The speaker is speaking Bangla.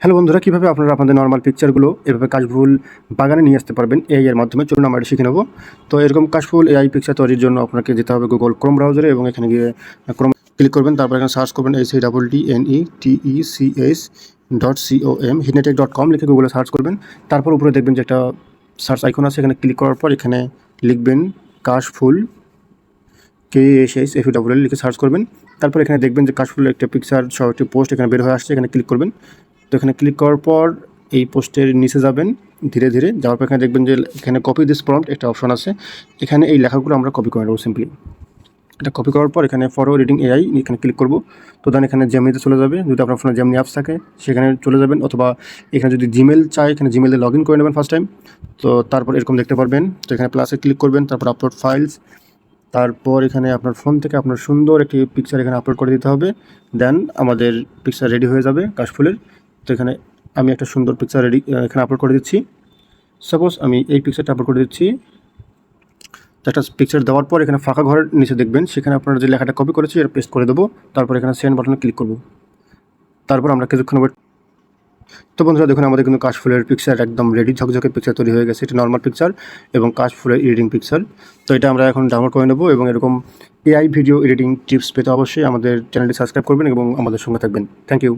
হ্যালো বন্ধুরা, কীভাবে আপনারা আপনাদের নর্মাল পিকচারগুলো এভাবে কাশফুল বাগানে নিয়ে আসতে পারবেন এআই এর মাধ্যমে, চলুন আমরা এটা শিখে নেব। তো এরকম কাশফুল এআই পিকচার তৈরির জন্য আপনাকে যেতে হবে গুগল ক্রোম ব্রাউজারে এবং এখানে গিয়ে ক্রোম ক্লিক করবেন। তারপর এখানে সার্চ করবেন HANETECH.com hitnetic.com লিখে গুগলে সার্চ করবেন। তারপর উপরে দেখবেন যে একটা সার্চ আইকন আছে, এখানে ক্লিক করার পর এখানে লিখবেন কাশফুল KASHFUL লিখে সার্চ করবেন। তারপর এখানে দেখবেন যে কাশফুলের একটা পিকচার সহ একটি পোস্ট এখানে বের হয়ে আসছে, এখানে ক্লিক করবেন। তো এখানে ক্লিক করার পর এই পোস্টের নিচে যাবেন, ধীরে ধীরে যাওয়ার পর এখানে দেখবেন যে এখানে কপি দিস প্রম্পট একটা অপশন আছে। এখানে এই লেখাগুলো আমরা কপি করে নেব সিম্পলি। এটা কপি করার পর এখানে ফরওয়ার্ড রিডিং এআই এখানে ক্লিক করব। তো দেন এখানে জেমিনিতে চলে যাবে, যদি আপনার ফোনে জেমিনি অ্যাপস থাকে সেখানে চলে যাবেন, অথবা এখানে যদি জিমেল চাই এখানে জিমেলে লগ ইন করে নেবেন ফার্স্ট টাইম। তো তারপর এরকম দেখতে পারবেন। তো এখানে প্লাসে ক্লিক করবেন, তারপর আপলোড ফাইলস। তারপর এখানে আপনার ফোন থেকে আপনার সুন্দর একটি পিকচার এখানে আপলোড করে দিতে হবে। দেন আমাদের পিকচার রেডি হয়ে যাবে কাশফুলের। তো এখানে আমি একটা সুন্দর পিকচার এখানে আপলোড করে দিচ্ছি। সাপোজ আমি এই পিকচারটা আপলোড করে দিচ্ছি। তো একটা পিকচার দেওয়ার পর এখানে ফাঁকা ঘরের নিচে দেখবেন, সেখানে আপনারা যে লেখাটা কপি করেছি এটা পেস্ট করে দেবো। তারপর এখানে সেন্ড বাটনে ক্লিক করব। তারপর আমরা কিছুক্ষণ ওয়েট। তো বন্ধুরা দেখুন, আমাদের কিন্তু কাশফুলের পিকচার একদম রেডি, ঝকঝকে পিকচার তৈরি হয়ে গেছে। এটা নর্মাল পিকচার এবং কাশফুলের এডিটিং পিকচার। তো এটা আমরা এখন ডাউনলোড করে নেব এবং এরকম এআই ভিডিও এডিটিং টিপস পেতে অবশ্যই আমাদের চ্যানেলটি সাবস্ক্রাইব করবেন এবং আমাদের সঙ্গে থাকবেন। Thank you.